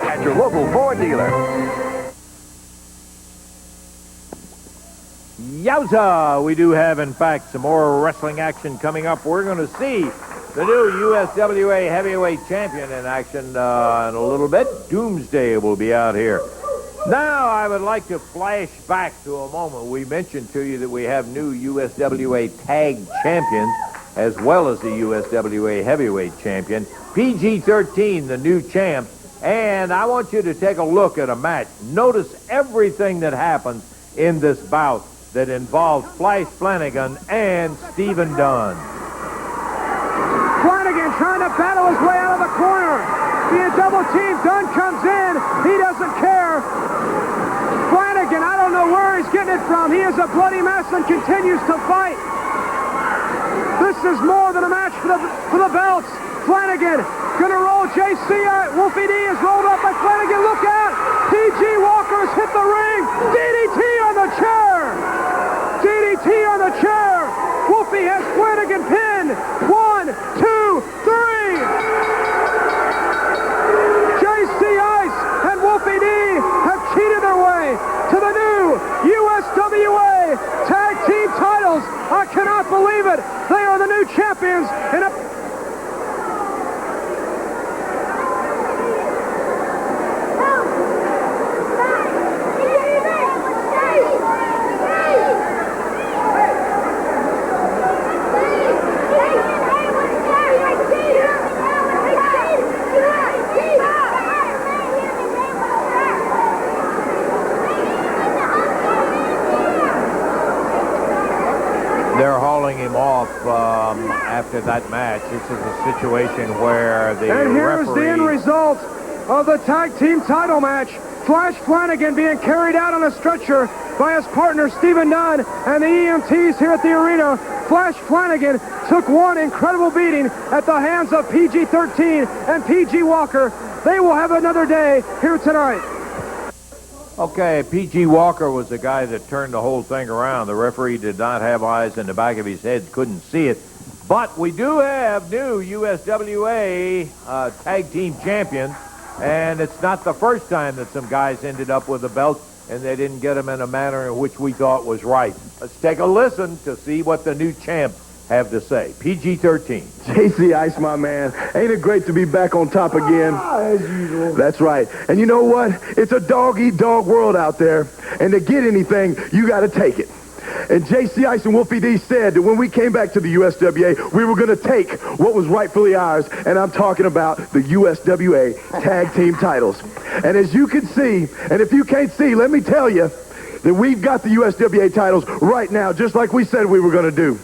at your local Ford dealer. Yowza! We do have, in fact, some more wrestling action coming up. We're going to see the new USWA heavyweight champion in action in a little bit. Doomsday will be out here. Now, I would like to flash back to a moment. We mentioned to you that we have new USWA tag champions as well as the USWA heavyweight champion. PG-13, the new champ. And I want you to take a look at a match. Notice everything that happens in this bout that involves Flanagan and Stephen Dunn. Flanagan trying to battle his way out of the corner. Being double teamed, Dunn comes in. He doesn't care. Flanagan, I don't know where he's getting it from. He is a bloody mess and continues to fight. This is more than a match for the belts. Flanagan gonna roll JC. Wolfie D is rolled up by Flanagan. Look out! PG Walker has hit the ring. DDT on the chair. DDT on the chair. Wolfie has Flanagan pinned. 1, 2, 3. JC Ice and Wolfie D have cheated their way to the new USWA Tag Team titles. I cannot believe it. They are the new champions in a... They're hauling him off after that match. This is a situation where the And here's referee... the end result of the tag team title match. Flash Flanagan being carried out on a stretcher by his partner Stephen Dunn and the EMTs here at the arena. Flash Flanagan took one incredible beating at the hands of PG-13 and PG Walker. They will have another day here tonight. Okay, P.G. Walker was the guy that turned the whole thing around. The referee did not have eyes in the back of his head, couldn't see it. But we do have new USWA tag team champions, and it's not the first time that some guys ended up with a belt and they didn't get them in a manner in which we thought was right. Let's take a listen to see what the new champs have to say. PG-13. JC Ice, my man. Ain't it great to be back on top again? As usual. That's right. And you know what? It's a dog-eat-dog world out there. And to get anything, you got to take it. And JC Ice and Wolfie D said that when we came back to the USWA, we were going to take what was rightfully ours. And I'm talking about the USWA tag team titles. And as you can see, and if you can't see, let me tell you that we've got the USWA titles right now, just like we said we were going to do.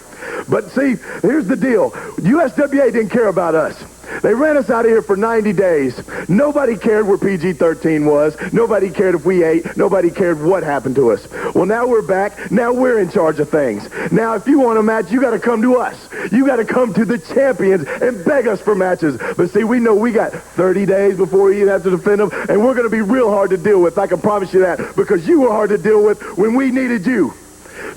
But see, here's the deal. USWA didn't care about us. They ran us out of here for 90 days. Nobody cared where PG-13 was. Nobody cared if we ate. Nobody cared what happened to us. Well, now we're back. Now we're in charge of things. Now, if you want a match, you got to come to us. You got to come to the champions and beg us for matches. But see, we know we got 30 days before we even have to defend them, and we're going to be real hard to deal with. I can promise you that, because you were hard to deal with when we needed you.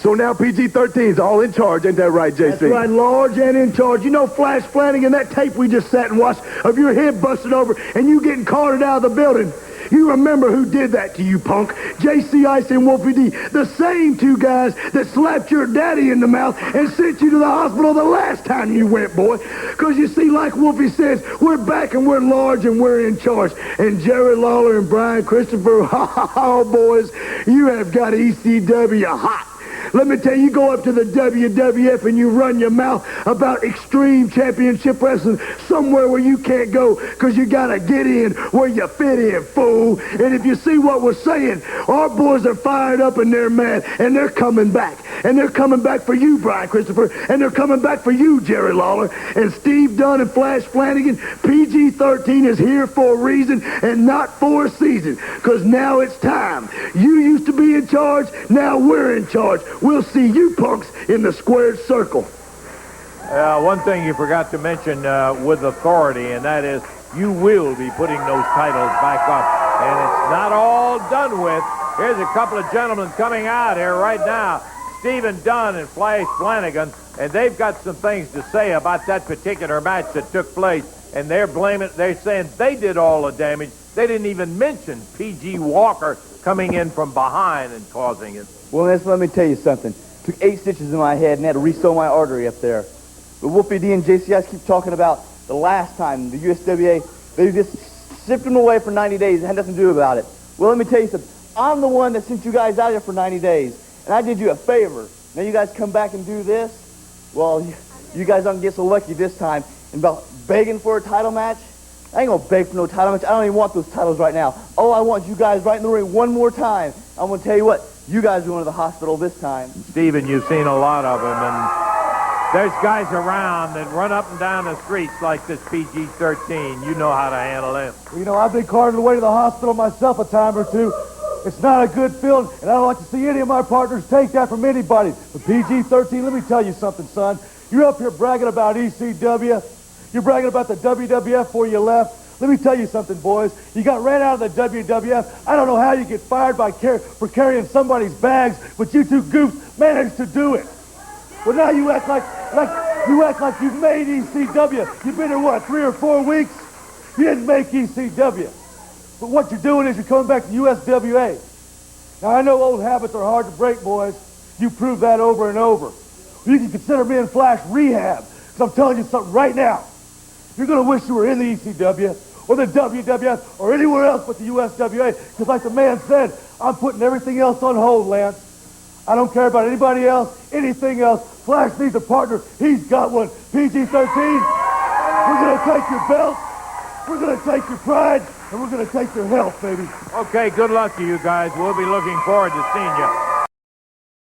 So now PG-13's all in charge, ain't that right, JC? That's right, large and in charge. You know, Flash Flanagan, that tape we just sat and watched of your head busted over and you getting carted out of the building. You remember who did that to you, punk. JC Ice and Wolfie D, the same two guys that slapped your daddy in the mouth and sent you to the hospital the last time you went, boy. Because you see, like Wolfie says, we're back and we're large and we're in charge. And Jerry Lawler and Brian Christopher, oh, boys, you have got ECW hot. Let me tell you, you go up to the WWF and you run your mouth about Extreme Championship Wrestling somewhere where you can't go because you got to get in where you fit in, fool. And if you see what we're saying, our boys are fired up and they're mad and they're coming back. And they're coming back for you, Brian Christopher, and they're coming back for you, Jerry Lawler. And Steve Dunn and Flash Flanagan, PG-13 is here for a reason and not for a season, because now it's time. You used to be in charge, now we're in charge. We'll see you punks in the squared circle. One thing you forgot to mention with authority, and that is you will be putting those titles back up. And it's not all done with. Here's a couple of gentlemen coming out here right now. Stephen Dunn and Flash Flanagan, and they've got some things to say about that particular match that took place, and they're saying they did all the damage. They didn't even mention P.G. Walker coming in from behind and causing it. Well, let me tell you something. Took 8 stitches in my head and had to resew my artery up there. But Wolfie D and JCI keep talking about the last time the USWA, they just shipped him away for 90 days and had nothing to do about it. Well, let me tell you something. I'm the one that sent you guys out here for 90 days, and I did you a favor. Now you guys come back and do this? Well, you guys don't get so lucky this time. And about begging for a title match? I ain't gonna beg for no title match. I don't even want those titles right now. Oh, I want you guys right in the ring one more time. I'm gonna tell you what, you guys are going to the hospital this time. Steven, you've seen a lot of them, and there's guys around that run up and down the streets like this PG-13. You know how to handle them. You know, I've been carted away to the hospital myself a time or two. It's not a good feeling, and I don't like to see any of my partners take that from anybody. But PG-13, let me tell you something, son. You're up here bragging about ECW. You're bragging about the WWF before you left. Let me tell you something, boys. You got ran out of the WWF. I don't know how you get fired for carrying somebody's bags, but you two goofs managed to do it. Well, now you act like you've made ECW. You've been here, what, 3 or 4 weeks? You didn't make ECW. But what you're doing is you're coming back to USWA. Now, I know old habits are hard to break, boys. You proved that over and over. You can consider me and Flash rehab, because I'm telling you something right now. You're going to wish you were in the ECW or the WWF or anywhere else but the USWA, because like the man said, I'm putting everything else on hold, Lance. I don't care about anybody else, anything else. Flash needs a partner. He's got one. PG-13, we're going to take your belt, we're going to take your pride, and we're going to take your health, baby. Okay, good luck to you guys. We'll be looking forward to seeing you